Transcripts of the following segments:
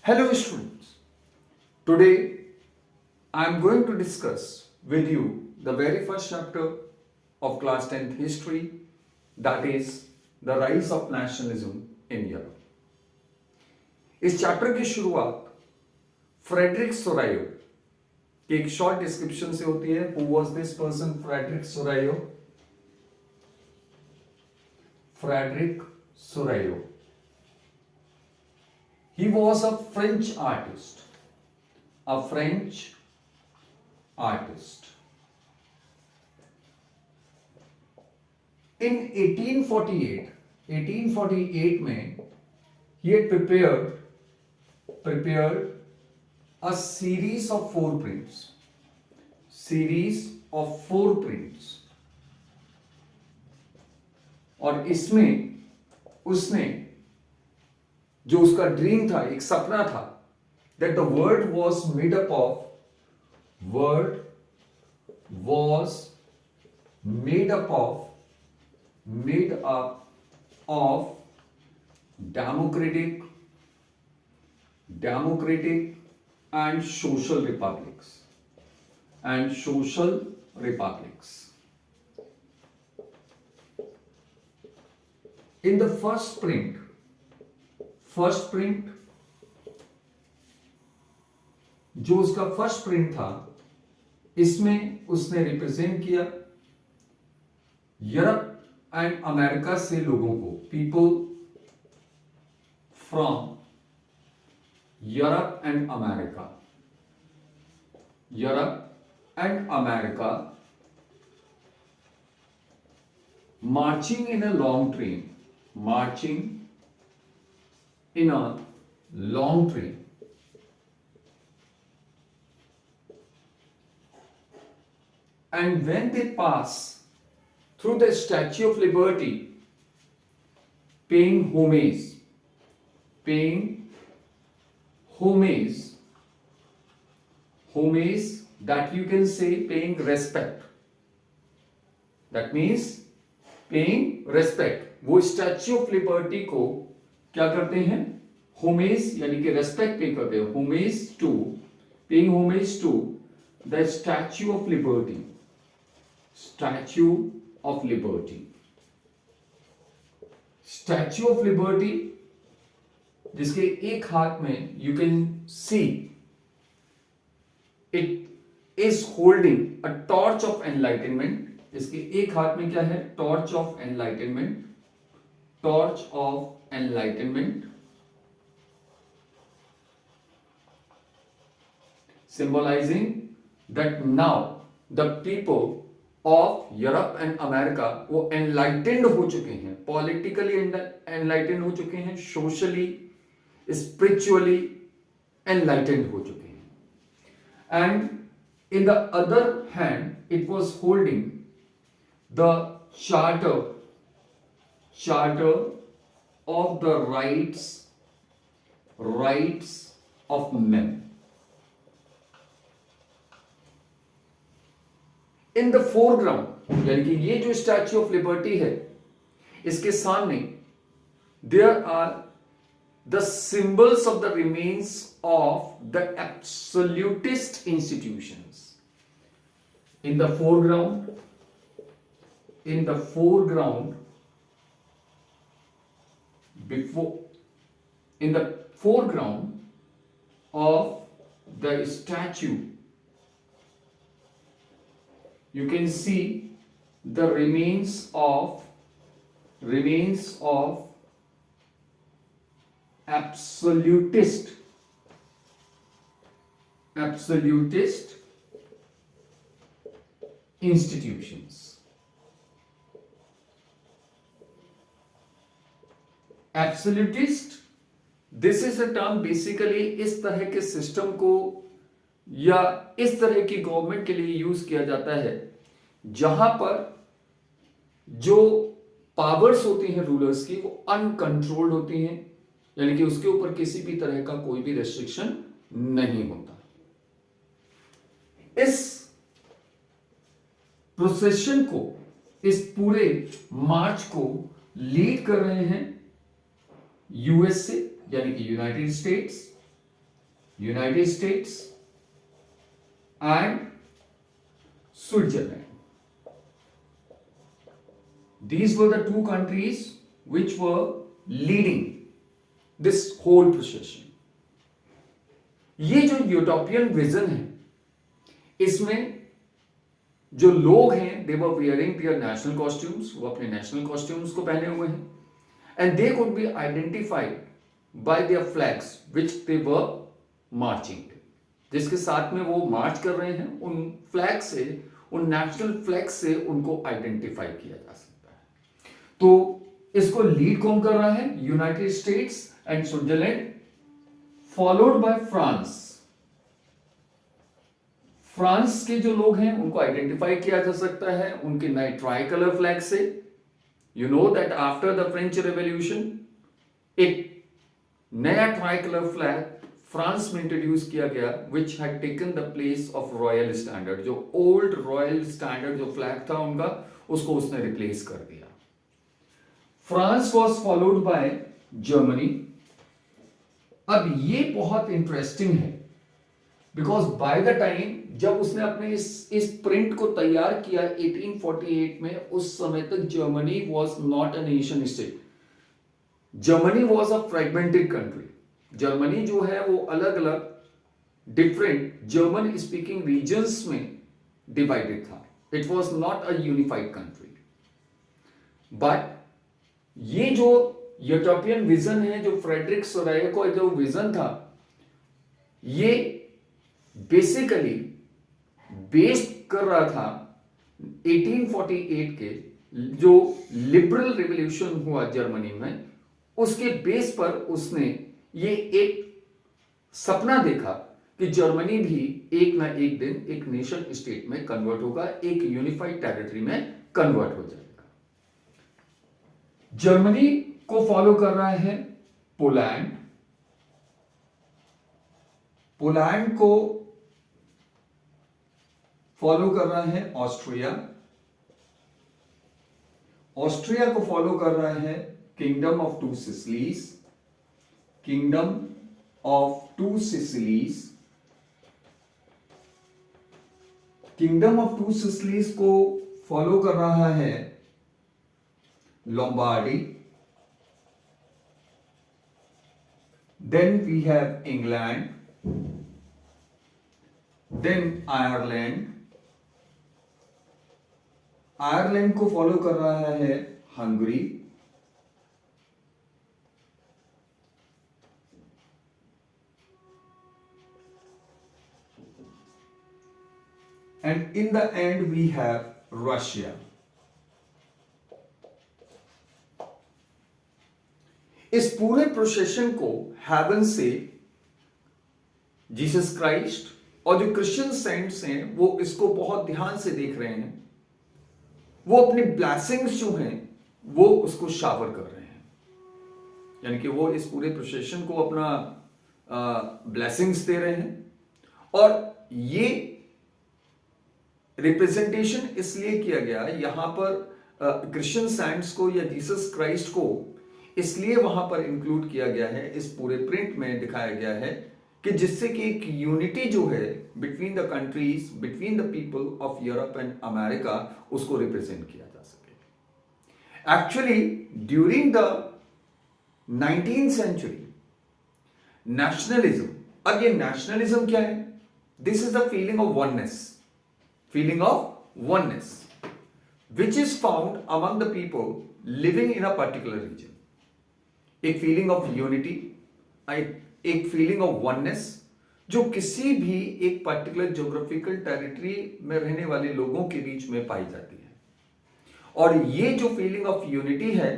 Hello students, today I am going to discuss with you the very first chapter of class 10th history, that is the rise of nationalism in Europe. इस chapter की शुरुआत Frederick सोरायो की एक short description से होती है. Who was this person? Frederic Sorrieu. Frederic Sorrieu. He was a French artist. A French artist. In 1848 में he had prepared a series of four prints. और इसमें उसने जो उसका ड्रीम था, एक सपना था, that the world was made up of democratic and social republics. In the first print जो उसका फर्स्ट प्रिंट था, इसमें उसने रिप्रेजेंट किया यूरोप एंड अमेरिका से लोगों को, people from Europe and America marching in a long train. And when they pass through the Statue of Liberty, paying homage, that you can say paying respect. That means paying respect. वो statue of liberty को क्या करते हैं? Homage यानी कि respect पे करते हैं. Paying homage to the Statue of Liberty. जिसके एक हाथ में you can see it is holding a torch of enlightenment. इसके एक हाथ में क्या है? Torch of enlightenment, symbolizing that now the people of Europe and America वो enlightened हो चुके हैं, politically enlightened हो चुके हैं, socially, spiritually enlightened हो चुके हैं. And in the other hand it was holding the charter of the rights of men. In the foreground यानी कि ये जो स्टैच्यू ऑफ लिबर्टी है, इसके सामने there are the symbols of the remains of the absolutist institutions. In the foreground of the statue you can see the remains of absolutist institutions. Absolutist, this is a term basically इस तरह के system को या इस तरह की government के लिए यूज किया जाता है जहां पर जो पावर्स होती हैं रूलर्स की, वो अनकंट्रोल्ड होती हैं, यानी कि उसके ऊपर किसी भी तरह का कोई भी रेस्ट्रिक्शन नहीं होता. इस प्रोसेशन को, इस पूरे मार्च को लीड कर रहे हैं यूएस से, यानी कि United states, United States and Switzerland. These were the two countries which were leading this whole procession. ये जो यूरोपियन विजन है, इसमें जो लोग हैं, दे वर वियरिंग देयर नेशनल कॉस्ट्यूम्स, वो अपने नेशनल कॉस्ट्यूम्स को पहने हुए हैं, and they could be identified by there flags which they were marching, जिसके साथ में वो मार्च कर रहे हैं, उन फ्लैग से, उन नेशनल फ्लैग से उनको आइडेंटिफाई किया जा सकता है। तो इसको लीड कौन कर रहा है? United states and Switzerland, followed by France. France के जो लोग हैं उनको आइडेंटिफाई किया जा सकता है उनके नए ट्राई कलर फ्लैग से। You know that after the French revolution एक नया ट्राई कलर फ्लैग फ्रांस में इंट्रोड्यूस किया गया, which had taken the place of royal standard. जो ओल्ड रॉयल स्टैंडर्ड जो फ्लैग था उनका, उसको उसने रिप्लेस कर दिया। France was followed by Germany. अब ये बहुत इंटरेस्टिंग है, बिकॉज बाय द टाइम जब उसने अपने इस प्रिंट को तैयार किया 1848 में, उस समय तक Germany was not a nation state. Germany was a fragmented country. Germany जो है वो अलग अलग डिफरेंट जर्मन स्पीकिंग रीजन्स में डिवाइडेड था। It was not a unified country. But ये जो यूरोपियन विजन है, जो फ्रेडरिक सोराय का जो विजन था, ये बेसिकली बेस्ड कर रहा था 1848 के जो लिबरल रिवॉल्यूशन हुआ जर्मनी में, उसके बेस पर उसने ये एक सपना देखा कि जर्मनी भी एक ना एक दिन एक नेशन स्टेट में कन्वर्ट होगा, एक यूनिफाइड टेरिटरी में कन्वर्ट हो जाएगा। जर्मनी को फॉलो कर रहा है पोलैंड। पोलैंड को फॉलो कर रहा है ऑस्ट्रिया। ऑस्ट्रिया को फॉलो कर रहा है Kingdom of Two Sicilies. Kingdom of Two Sicilies. Kingdom of Two Sicilies को फॉलो कर रहा है Lombardy. Then we have England, then Ireland. Ireland को फॉलो कर रहा है Hungary. And in the end we have Russia. इस पूरे प्रोसेशन को हेवन से जीसस क्राइस्ट और जो क्रिश्चियन सेंट्स हैं वो इसको बहुत ध्यान से देख रहे हैं। वो अपनी ब्लेसिंग्स जो हैं वो उसको शावर कर रहे हैं, यानी कि वो इस पूरे प्रोसेशन को अपना ब्लेसिंग्स दे रहे हैं। और ये रिप्रेजेंटेशन इसलिए किया गया यहां पर क्रिश्चियन सेंट्स को या जीसस क्राइस्ट को इसलिए वहां पर इंक्लूड किया गया है, इस पूरे प्रिंट में दिखाया गया है कि जिससे कि एक यूनिटी जो है between the countries, between the people of Europe and America, उसको रिप्रेजेंट किया जा सके। Actually during the 19th century nationalism, अब ये नेशनलिज्म क्या है? This is the feeling of oneness, feeling of oneness which is found among the people living in a particular region. एक feeling of unity, एक feeling of oneness जो किसी भी एक particular geographical territory में रहने वाले लोगों के बीच में पाई जाती है। और ये जो feeling of unity है,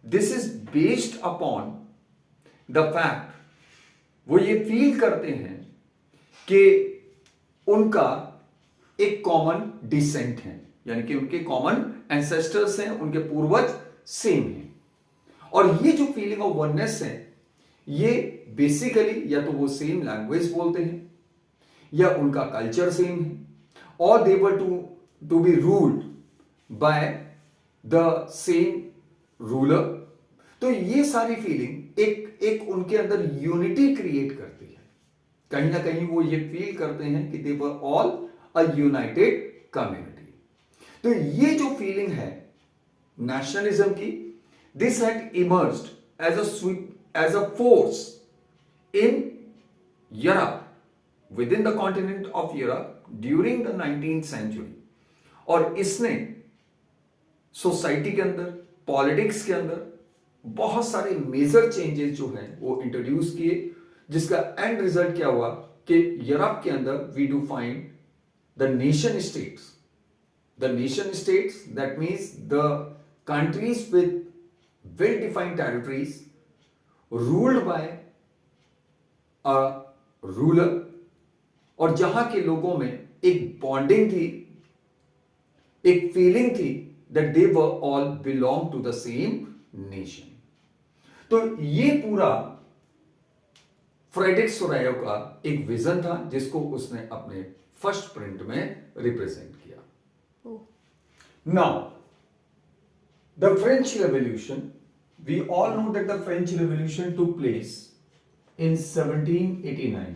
this is based upon the fact, वो ये feel करते हैं कि उनका एक कॉमन डिसेंट है, यानी कि उनके कॉमन एंसेस्टर्स हैं, उनके पूर्वज सेम हैं। और ये जो फीलिंग ऑफ वननेस है, ये बेसिकली या तो वो सेम लैंग्वेज बोलते हैं या उनका कल्चर सेम है, और they were to be ruled by the same ruler. तो ये सारी फीलिंग एक उनके अंदर यूनिटी क्रिएट करती है। कहीं ना कहीं वो ये फील करते हैं कि they were all a united community. तो ये जो फीलिंग है नेशनलिज्म की, this had emerged as a force in Europe, within the continent of Europe during the 19th century. और इसने सोसाइटी के अंदर, पॉलिटिक्स के अंदर बहुत सारे मेजर चेंजेस जो हैं वो इंट्रोड्यूस किए, जिसका एंड रिजल्ट क्या हुआ कि यूरोप के अंदर we do find the nation states. The nation states that means the countries with well defined territories ruled by a ruler, और जहां के लोगों में एक बॉन्डिंग थी, एक फीलिंग थी that they were all belong to the same nation. तो ये पूरा फ्रेडरिक सोरायो का एक विजन था जिसको उसने अपने फर्स्ट प्रिंट में रिप्रेजेंट किया। Now the French Revolution, we all know that the French Revolution took place in 1789.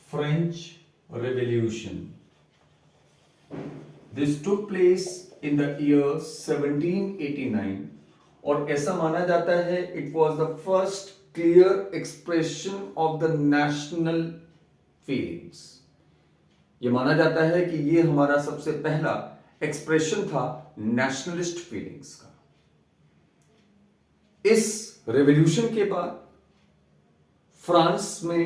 French Revolution. This took place in the year 1789 और ऐसा माना जाता है it was the first clear expression of the national feelings. ये माना जाता है कि ये हमारा सबसे पहला एक्सप्रेशन था नेशनलिस्ट फीलिंग्स का। इस रेवोल्यूशन के बाद फ्रांस में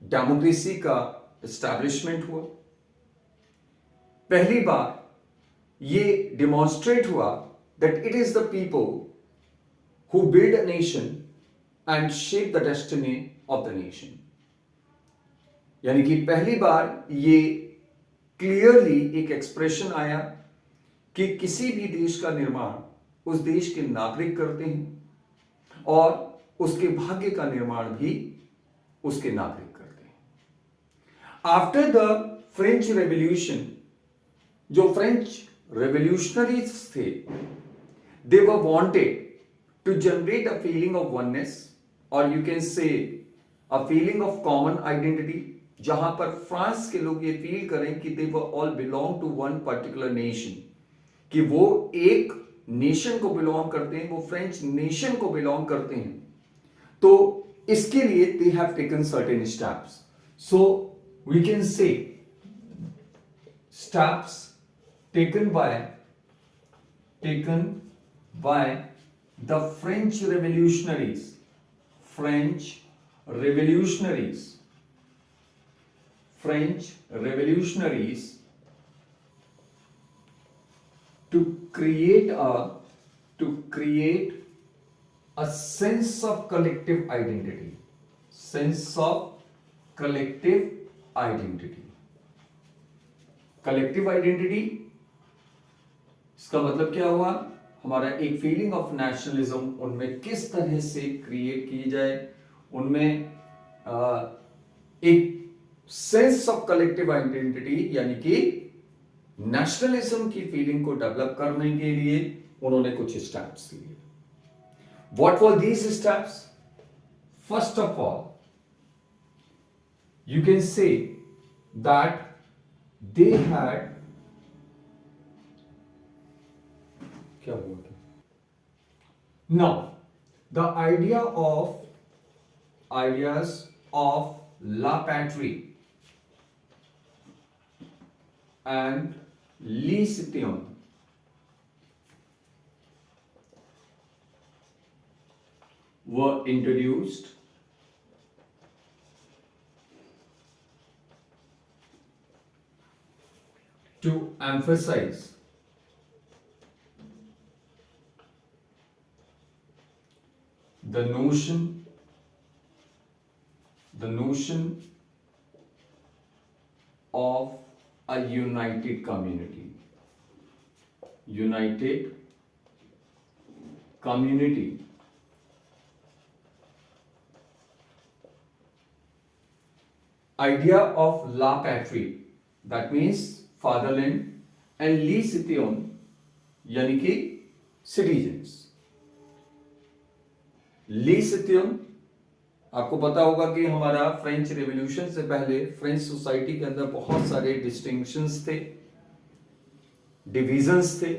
डेमोक्रेसी का एस्टैब्लिशमेंट हुआ। पहली बार ये डिमॉन्स्ट्रेट हुआ that it is the people who build a nation and shape the destiny of the nation. यानी कि पहली बार ये क्लियरली एक एक्सप्रेशन आया कि किसी भी देश का निर्माण उस देश के नागरिक करते हैं और उसके भाग्य का निर्माण भी उसके नागरिक करते हैं। आफ्टर द फ्रेंच रेवोल्यूशन, जो फ्रेंच रेवोल्यूशनरीज थे, they were wanted to generate a feeling of oneness, और you can say a feeling of common identity, जहां पर फ्रांस के लोग ये फील करें कि they were all belong to one particular nation, कि वो एक नेशन को बिलोंग करते हैं, वो फ्रेंच नेशन को बिलोंग करते हैं। तो इसके लिए they have taken certain steps. So we can say steps taken by the French revolutionaries. French revolutionaries to create a sense of collective identity. Collective identity, इसका मतलब क्या हुआ? हमारा एक फीलिंग ऑफ नेशनलिज्म उनमें किस तरह से क्रिएट की जाए, उनमें एक सेंस ऑफ कलेक्टिव आइडेंटिटी यानी कि नेशनलिज्म की फीलिंग को डेवलप करने के लिए उन्होंने कुछ स्टेप्स लिए। What were these steps? First of all, you can say that they had क्या हुआ था? Now, the ideas of La Patrie and Le Citoyen were introduced to emphasize the notion of a united community. Idea of La Patrie, that means fatherland, and Les Citoyens यानी कि citizens. Les Citoyens आपको पता होगा कि हमारा French revolution से पहले French society के अंदर बहुत सारे डिस्टिंक्शंस थे, डिविजन्स थे.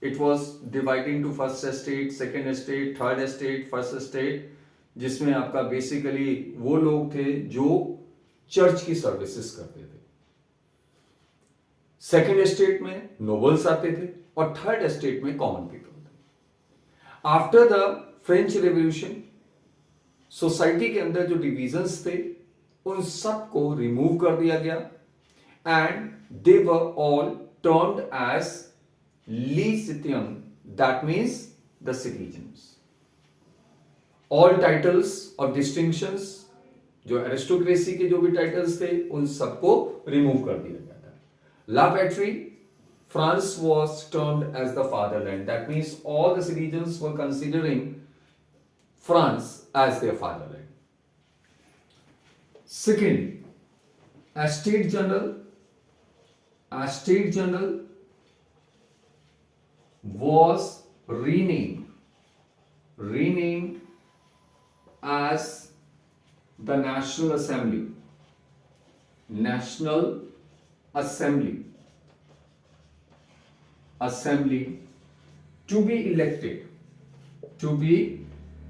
It was dividing to first estate, second estate, third estate, first estate, जिसमें आपका बेसिकली वो लोग थे जो चर्च की सर्विसेज करते थे. सेकेंड एस्टेट में नोबल्स आते थे और थर्ड एस्टेट में कॉमन पीपल थे. After the French revolution society के अंदर जो डिविजन्स थे उन सब को रिमूव कर दिया गया and they were all termed as लीसिटियम, that means the citizens. All titles of distinctions, जो एरिस्टोक्रेसी के जो भी टाइटल्स थे उन सबको रिमूव कर दिया गया था. ला पैट्री, France was termed as the fatherland. That means all the citizens were considering France as their fatherland. Second, a state general was renamed as the National Assembly. Assembly to be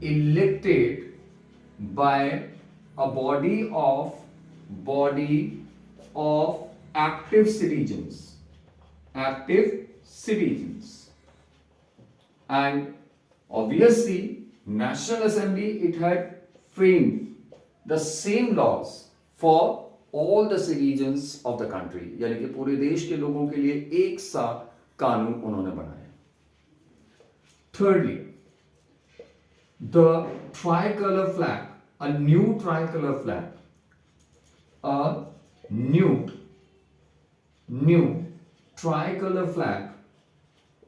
elected by a body of active citizens, and obviously National Assembly, it had framed the same laws for all the citizens of the country. यानी कि पूरे देश के लोगों के लिए एक सा कानून उन्होंने बनाया. Thirdly, the tricolor flag, a new tricolor flag,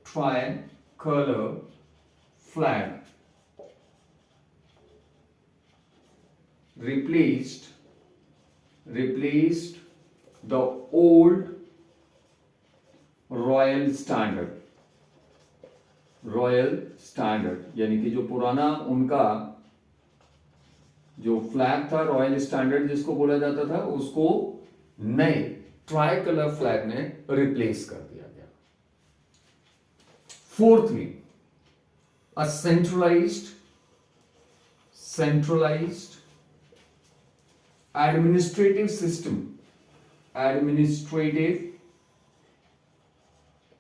tricolor flag replaced the old royal standard, यानी कि जो पुराना उनका जो फ्लैग था, रॉयल स्टैंडर्ड जिसको बोला जाता था, उसको नए ट्राई कलर फ्लैग ने रिप्लेस कर दिया गया. Fourthly, a centralised administrative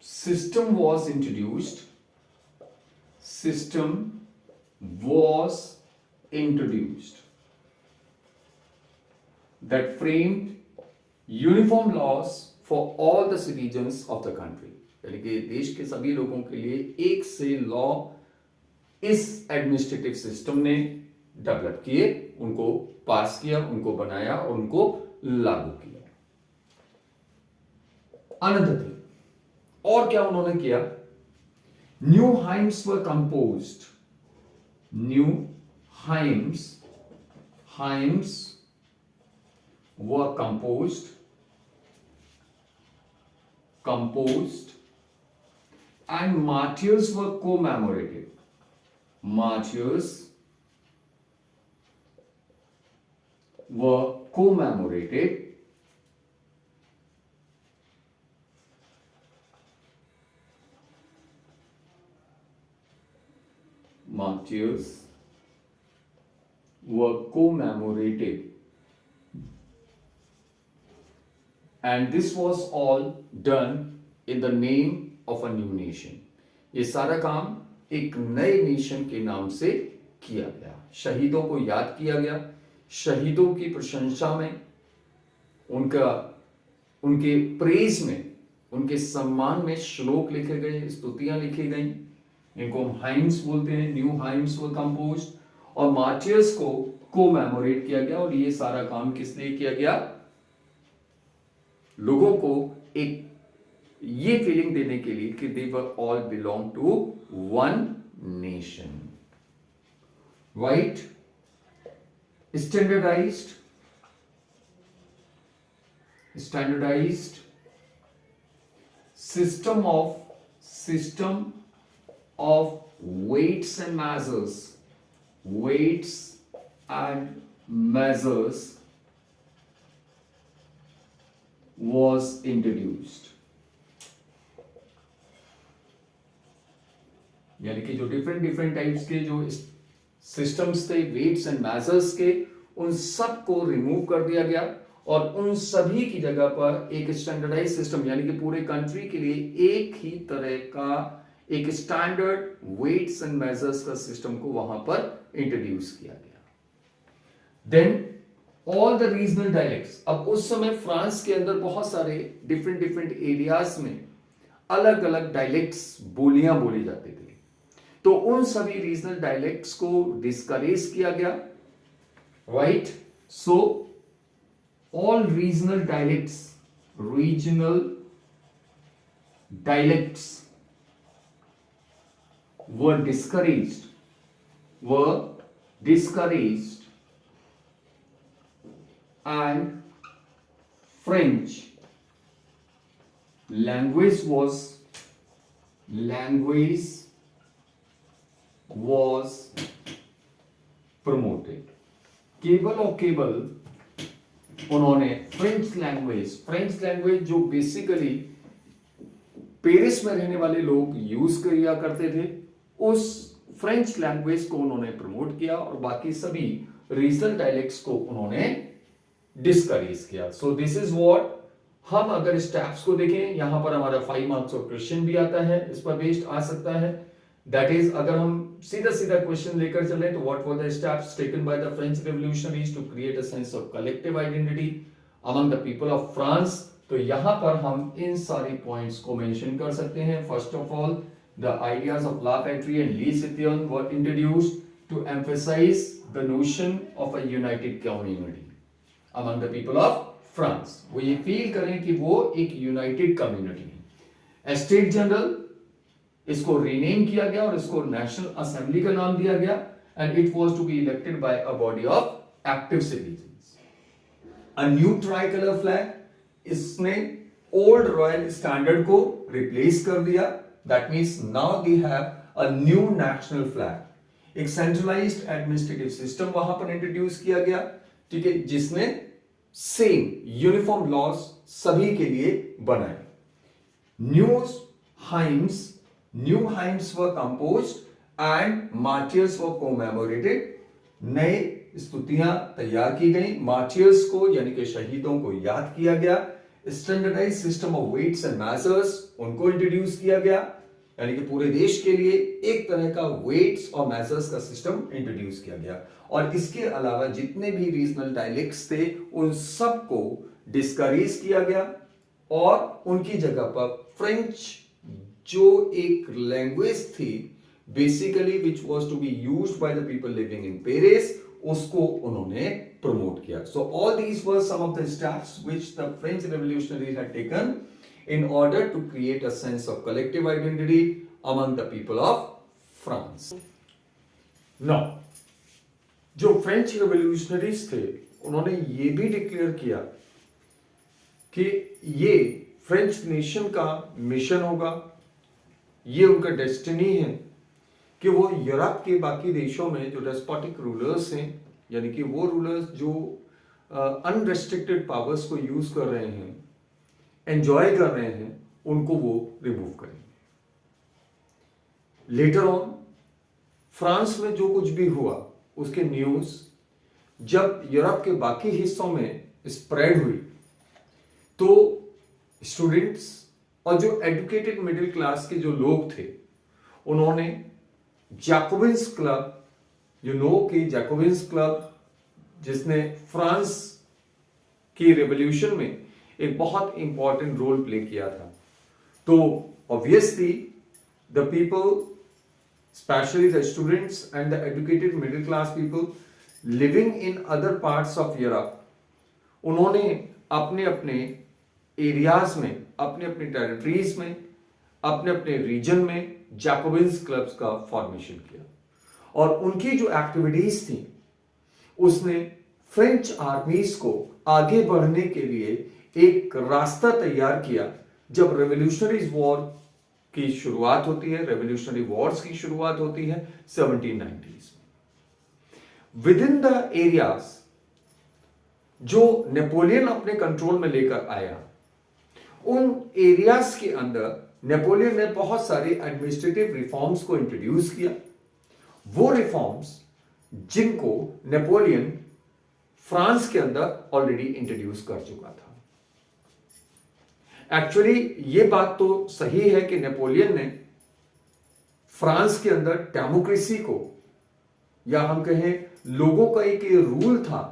system was introduced that framed uniform laws for all the citizens of the country. यानी कि देश के सभी लोगों के लिए एक से लॉ इस एडमिनिस्ट्रेटिव सिस्टम ने डेवलप किए, उनको पास किया, उनको बनाया और उनको लागू किया. अनदर थिंग, और क्या उन्होंने किया? New hymns were composed. New hymns were composed and martyrs were commemorated. Martyrs were commemorated, and this was all done in the name of a new nation. ये सारा काम एक नए नेशन के नाम से किया गया. शहीदों को याद किया गया, शहीदों की प्रशंसा में, उनके प्रेज में, उनके सम्मान में श्लोक लिखे गए, स्तुतियां लिखी गई. इनको हम हाइम्स बोलते हैं. न्यू हाइम्स वर कंपोज्ड और मार्टियर्स को कोमेमोरेट किया गया. और ये सारा काम किस लिए किया गया? लोगों को एक ये फीलिंग देने के लिए कि they were all belong to one nation. Right? Standardized system of weights and measures was introduced. यानी कि जो डिफरेंट डिफरेंट टाइप्स के जो सिस्टम्स थे वेट्स एंड मेजर्स के, उन सब को रिमूव कर दिया गया और उन सभी की जगह पर एक स्टैंडर्डाइज सिस्टम यानी कि पूरे कंट्री के लिए एक ही तरह का एक स्टैंडर्ड वेट्स एंड मेजर्स का सिस्टम को वहां पर इंट्रोड्यूस किया गया. Then all the regional dialects. अब उस समय फ्रांस के अंदर बहुत सारे डिफरेंट डिफरेंट एरियाज में अलग अलग डायलेक्ट्स बोलियां बोली जाती थी, तो उन सभी रीजनल डायलेक्ट्स को डिस्करेज किया गया. Right, so all regional dialects were discouraged and French language was promoted. केवल और केवल उन्होंने फ्रेंच लैंग्वेज जो बेसिकली पेरिस में रहने वाले लोग यूज किया करते थे, उस फ्रेंच लैंग्वेज को उन्होंने प्रमोट किया और बाकी सभी रीजनल डायलेक्ट्स को उन्होंने डिस्करेज किया. सो दिस इज व्हाट, हम अगर स्टेप्स को देखें, यहां पर हमारा 5 मार्क्स और क्वेश्चन भी आता है, इस पर बेस्ड आ सकता है. दैट इज, अगर हम सीधा सीधा क्वेश्चन लेकर चले तो what were the steps taken by the French revolutionaries to create a sense of collective identity among the people of France. तो यहां पर हम इन सारी पॉइंट्स को मेंशन कर सकते हैं. First of all, the ideas of ला पैट्री एंड ली सितियन were introduced to emphasise the notion of a united community among the people of France. वो ये फील करें कि वो एक यूनाइटेड कम्युनिटी है. स्टेट जनरल, इसको रीनेम किया गया और इसको नेशनल असेंबली का नाम दिया गया and it was to be elected by a body of active citizens. A new tricolour flag, इसने ओल्ड रॉयल स्टैंडर्ड को रिप्लेस कर दिया. That means now they have a new national flag. एक centralised administrative system वहां पर introduce किया गया, ठीक है, जिसने सेम यूनिफॉर्म लॉज सभी के लिए बनाए. New hymns were composed and martyrs were commemorated. नए स्तुतियां तैयार की गई, मार्टियर्स को यानी कि शहीदों को याद किया गया. Standardise system of weights and measures, उनको इंट्रोड्यूस किया गया, यानी कि पूरे देश के लिए एक तरह का वेट्स और मेजर्स का सिस्टम इंट्रोड्यूस किया गया. और इसके अलावा जितने भी रीजनल डायलेक्ट्स थे उन सब को डिस्करेज किया गया और उनकी जगह पर फ्रेंच जो एक लैंग्वेज थी basically which was to be used by the people living in Paris, उसको उन्होंने प्रमोट किया. So all these were some of the steps which the French revolutionaries had taken in order to create a sense of collective identity among the people of France. Now, जो French revolutionaries थे उन्होंने ये भी declare किया कि ये French nation का mission होगा, ये उनका डेस्टिनी है कि वो यूरोप के बाकी देशों में जो डेस्पोटिक रूलर्स हैं, यानी कि वो रूलर्स जो अनरेस्ट्रिक्टेड पावर्स को यूज कर रहे हैं, एंजॉय कर रहे हैं, उनको वो रिमूव करेंगे. लेटर ऑन फ्रांस में जो कुछ भी हुआ उसके न्यूज जब यूरोप के बाकी हिस्सों में स्प्रेड हुई तो स्टूडेंट्स और जो एजुकेटेड मिडिल क्लास के जो लोग थे उन्होंने जैकोबिन्स क्लब, कि जैकोबिन्स क्लब जिसने फ्रांस की रेवोल्यूशन में एक बहुत इंपॉर्टेंट रोल प्ले किया था, तो obviously the people, specially the students and the educated middle class people living in other parts of Europe, उन्होंने अपने अपने एरियाज में, अपने अपने टेरिटरीज में, अपने अपने रीजन में जैकोबिन्स क्लब्स का फॉर्मेशन किया और उनकी जो एक्टिविटीज थी उसने फ्रेंच आर्मीज को आगे बढ़ने के लिए एक रास्ता तैयार किया. जब रेवोल्यूशनरीज वॉर की शुरुआत होती है, रेवोल्यूशनरी वॉर्स की शुरुआत होती है 1790s. With in the areas जो नेपोलियन अपने कंट्रोल में लेकर आया, उन एरियाज के अंदर नेपोलियन ने बहुत सारे एडमिनिस्ट्रेटिव रिफॉर्म्स को इंट्रोड्यूस किया। वो रिफॉर्म्स जिनको नेपोलियन फ्रांस के अंदर ऑलरेडी इंट्रोड्यूस कर चुका था। एक्चुअली ये बात तो सही है कि नेपोलियन ने फ्रांस के अंदर डेमोक्रेसी को, या हम कहें लोगों का एक रूल था,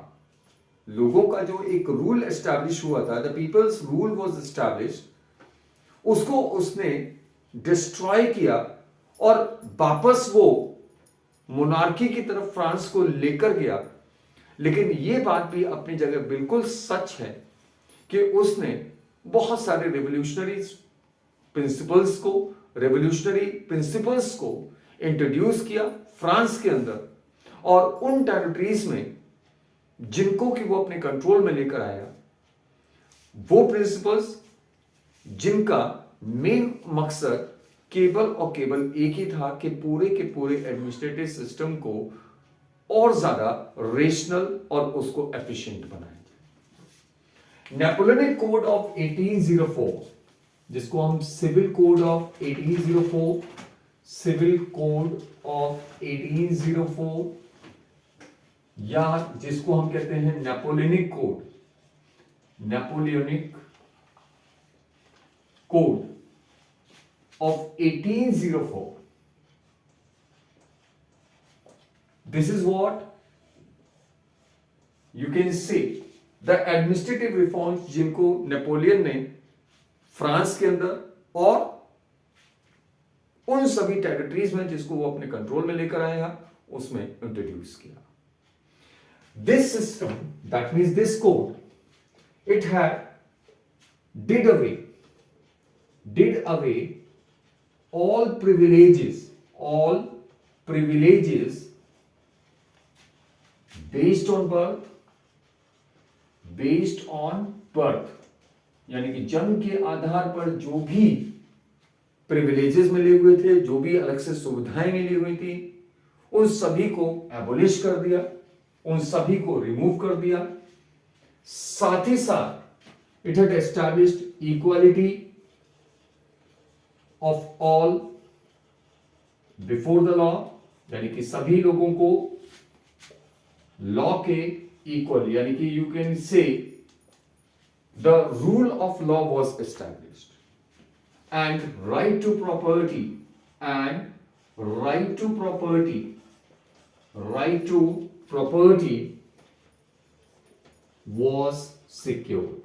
लोगों का जो एक रूल एस्टैब्लिश हुआ था, the people's rule was established, उसको उसने डिस्ट्रॉय किया और वापस वो मोनार्की की तरफ फ्रांस को लेकर गया। लेकिन ये बात भी अपनी जगह बिल्कुल सच है कि उसने बहुत सारे रेवोल्यूशनरी प्रिंसिपल्स को इंट्रोड्यूस किया फ्रांस के अंदर, और उन टेरिटरीज में जिनको कि वो अपने कंट्रोल में लेकर आया, वो प्रिंसिपल्स जिनका मेन मकसद केवल और केवल एक ही था कि पूरे के पूरे एडमिनिस्ट्रेटिव सिस्टम को और ज्यादा रेशनल और उसको एफिशिएंट बनाए। नेपोलियनिक कोड ऑफ 1804, जिसको हम civil code of 1804, civil code of 1804, या जिसको हम कहते हैं Napoleonic Code, Napoleonic Code of 1804. This is what you can say the administrative reforms जिनको नेपोलियन ने फ्रांस के अंदर और उन सभी टेरिटरीज में जिसको वो अपने कंट्रोल में लेकर आया उसमें इंट्रोड्यूस किया। This system, that means this code, it had did away all privileges based on birth, यानी कि जन्म के आधार पर जो भी प्रिविलेजेस मिले हुए थे, जो भी अलग से सुविधाएं मिली हुई थी, उन सभी को एबोलिश कर दिया, उन सभी को रिमूव कर दिया। साथ ही साथ it had established equality of all before the law, यानी कि सभी लोगों को लॉ के इक्वल, यानी कि you can say the rule of law was established, and right to property was secured,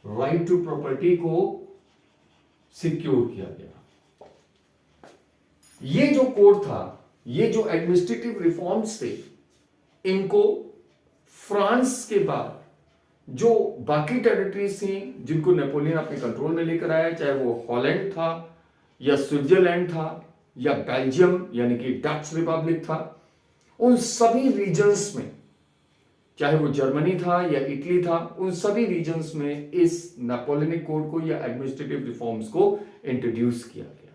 right to property को सिक्योर किया गया। ये जो कोड था, ये जो एडमिनिस्ट्रेटिव रिफॉर्म्स थे, इनको फ्रांस के बाद जो बाकी टेरिटरीज थी जिनको नेपोलियन अपने कंट्रोल में लेकर आया, चाहे वो हॉलैंड था या स्विट्जरलैंड था या बेल्जियम यानी कि डच रिपब्लिक था, उन सभी रीजन्स में, चाहे वो जर्मनी था या इटली था, उन सभी रीजन्स में इस नेपोलियनिक कोड को या एडमिनिस्ट्रेटिव रिफॉर्म्स को इंट्रोड्यूस किया गया।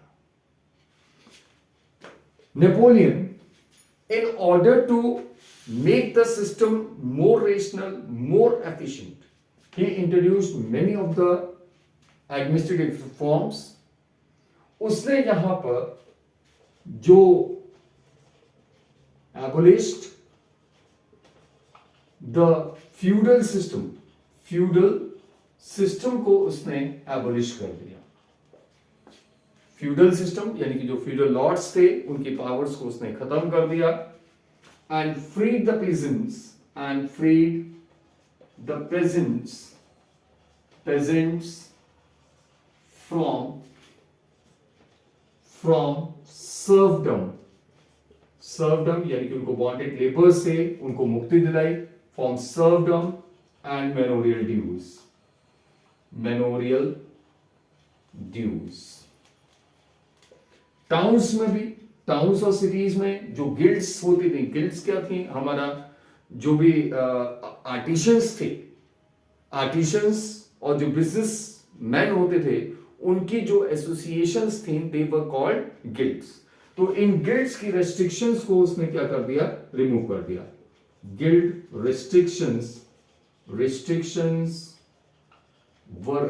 Napoleon, in order to make the system more rational, more efficient, he introduced many of the administrative reforms. उसने यहां पर जो abolished the feudal system को उसने abolish कर दिया। feudal system यानी कि जो feudal lords थे उनकी powers को उसने खत्म कर दिया, and freed the peasants from serfdom यानी कि उनको bonded labor से उनको मुक्ति दिलाई, from serfdom and manorial dues। Towns में भी, टाउन्स और सिटीज में जो गिल्ड्स होती थी, गिल्ड्स क्या थी, हमारा जो भी आर्टिशंस थे, आर्टिशंस और जो बिजनेस मैन होते थे, उनकी जो एसोसिएशंस थी, दे वर कॉल्ड गिल्ड्स। तो इन गिल्ड्स की रेस्ट्रिक्शंस को उसने क्या कर दिया, रिमूव कर दिया। Guild restrictions restrictions were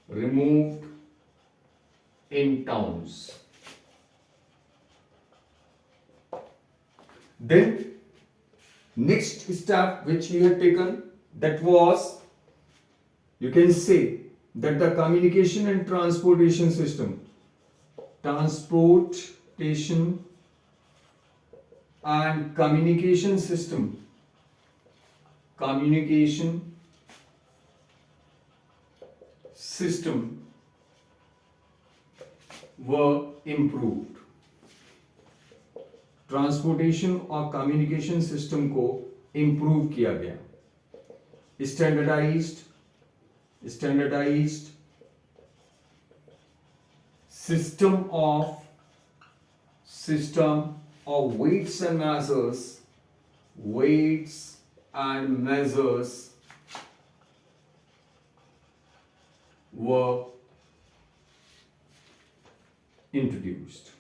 removed in towns. Then next step which he had taken, that was, you can say that the communication and transportation system and communication system were improved. Transportation और communication system को improve किया गया. Standardised system of weights and measures were introduced.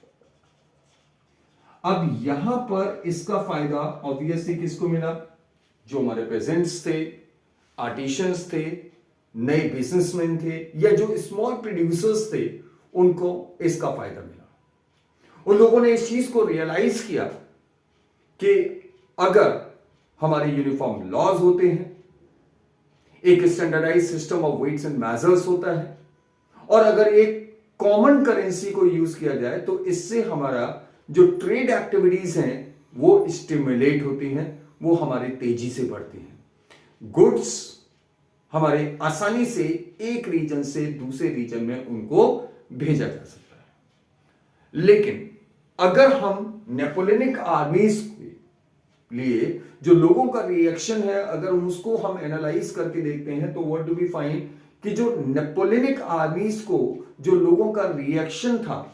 अब यहां पर इसका फायदा obviously किसको मिला? जो हमारे प्रेजेंट्स थे, आर्टिशियंस थे, नए बिजनेसमैन थे, या जो स्मॉल प्रोड्यूसर्स थे, उनको इसका फायदा मिला. उन लोगों ने इस चीज को रियलाइज किया कि अगर हमारे यूनिफॉर्म लॉज होते हैं, एक standardise system of weights and measures होता है, और अगर एक कॉमन करेंसी को यूज किया जाए तो इससे हमारा जो ट्रेड एक्टिविटीज हैं वो स्टिमुलेट होती हैं, वो हमारी तेजी से बढ़ती हैं. गुड्स हमारे आसानी से एक रीजन से दूसरे रीजन में उनको भेजा जा सकता है. लेकिन अगर हम नेपोलियनिक आर्मीज के लिए जो लोगों का रिएक्शन है, अगर उसको हम एनालाइज करके देखते हैं तो व्हाट डू वी फाइंड कि जो नेपोलियनिक आर्मीज को जो लोगों का रिएक्शन था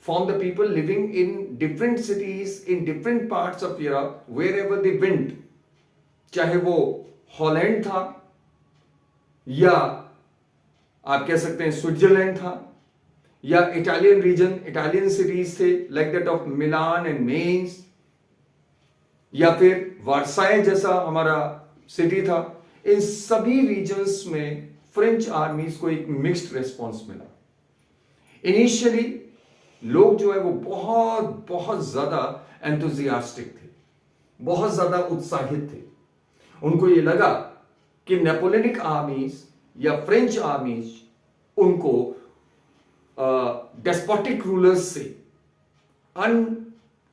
from the people living in different cities in different parts of Europe, wherever they went, चाहे वो हॉलैंड था या आप कह सकते हैं स्विट्जरलैंड था, या इटालियन रीजन, इटालियन सिटीज थे like that of Milan and Mainz, या फिर वार्साय जैसा हमारा सिटी था, इन सभी रीजन्स में फ्रेंच आर्मीज को एक मिक्स्ड रिस्पॉन्स मिला. इनिशियली लोग जो है वो बहुत बहुत ज्यादा एंथुजियास्टिक थे, बहुत ज्यादा उत्साहित थे. उनको ये लगा कि नेपोलियनिक आर्मीज या फ्रेंच आर्मीज उनको डेस्पोटिक रूलर्स से,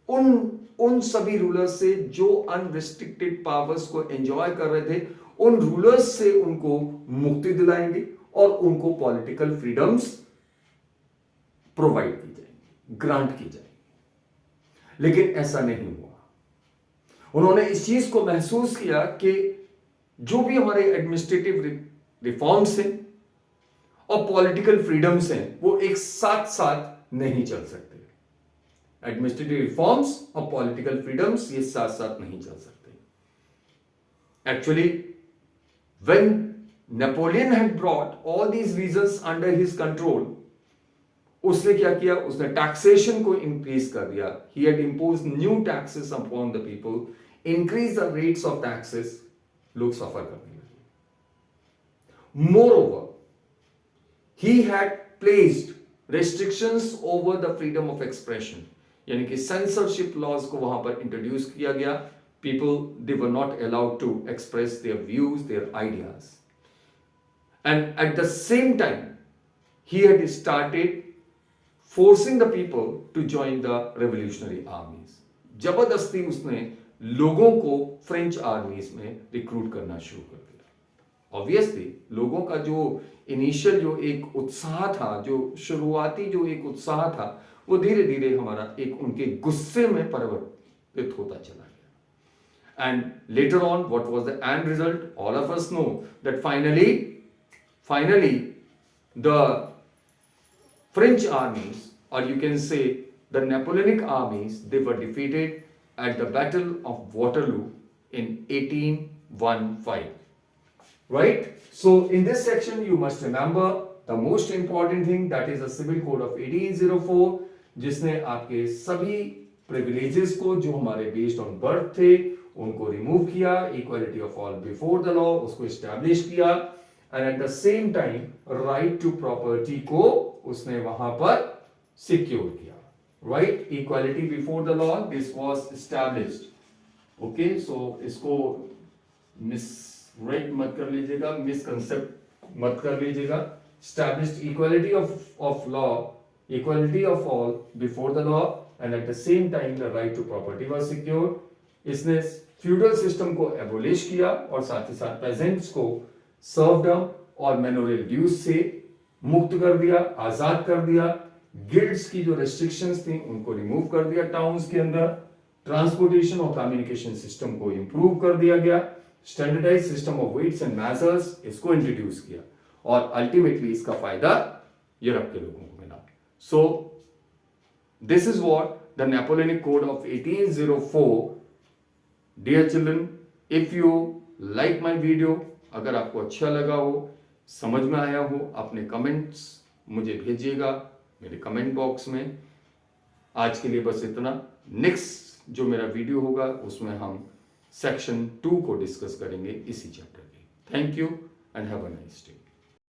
उन सभी रूलर्स से जो अनरिस्ट्रिक्टेड पावर्स को एंजॉय कर रहे थे, उन रूलर्स से उनको मुक्ति दिलाएंगे और उनको पॉलिटिकल फ्रीडम्स प्रोवाइड की जाएंगी, ग्रांट की जाएंगी. लेकिन ऐसा नहीं हुआ. उन्होंने इस चीज को महसूस किया कि जो भी हमारे एडमिनिस्ट्रेटिव रिफॉर्म्स हैं और पॉलिटिकल फ्रीडम्स हैं वो एक साथ साथ नहीं चल सकते. एडमिनिस्ट्रेटिव रिफॉर्म्स और पॉलिटिकल फ्रीडम्स ये साथ साथ नहीं चल सकते. Actually when Napoleon had brought all these regions under his control, उसने क्या किया? उसने टैक्सेशन को इंक्रीज कर दिया. He had imposed new taxes upon the people, increase the rates of taxes. लोग सफर करने लगे. Moreover he had placed restrictions over the freedom of expression, यानी कि सेंसरशिप लॉज को वहां पर इंट्रोड्यूस किया गया. People they were not allowed to express their views, their ideas. And at the same time he had started forcing the people to join the revolutionary armies. जबरदस्ती उसने लोगों को फ्रेंच आर्मीज में रिक्रूट करना शुरू कर दिया. ऑब्वियसली लोगों का जो इनिशियल जो एक उत्साह था, जो शुरुआती जो एक उत्साह था, वो धीरे धीरे हमारा एक उनके गुस्से में परिवर्तित होता चला गया. And later on what was the end result? All of us know that finally the French armies, or you can say the Napoleonic armies, they were defeated at the Battle of Waterloo in 1815. Right? So in this section you must remember the most important thing, that is the Civil Code of 1804, जिसने आपके सभी privileges को जो हमारे based on birth थे उनको remove किया, equality of all before the law उसको इस्टेब्लिश किया, and at the same time right to property को उसने वहां पर सिक्योर किया. Right, equality before the law, this was established. Okay, so इसको मिसराइट मत कर लीजिएगा, मिसकंसेप्ट मत कर लीजिएगा. established equality of law, equality of all before the law, and at the same time the right to property was secured. इसने feudal system को abolish किया और साथ ही साथ पेजेंट्स को सर्वडम और मैनुअल ड्यूज से मुक्त कर दिया, आजाद कर दिया. गिल्ड्स की जो रेस्ट्रिक्शंस थी उनको रिमूव कर दिया टाउन्स के अंदर. ट्रांसपोर्टेशन और कम्युनिकेशन सिस्टम को इंप्रूव कर दिया गया. Standardise system of weights and measures इसको इंट्रोड्यूस किया और अल्टीमेटली इसका फायदा यूरोप के लोगों को मिला. So this is what the Napoleonic code of 1804. Dear children, if you like my video, अगर आपको अच्छा लगा हो, समझ में आया हो, अपने कमेंट्स मुझे भेजिएगा मेरे कमेंट बॉक्स में. आज के लिए बस इतना. नेक्स्ट जो मेरा वीडियो होगा उसमें हम सेक्शन 2 को डिस्कस करेंगे इसी चैप्टर के. Thank you and have a nice day.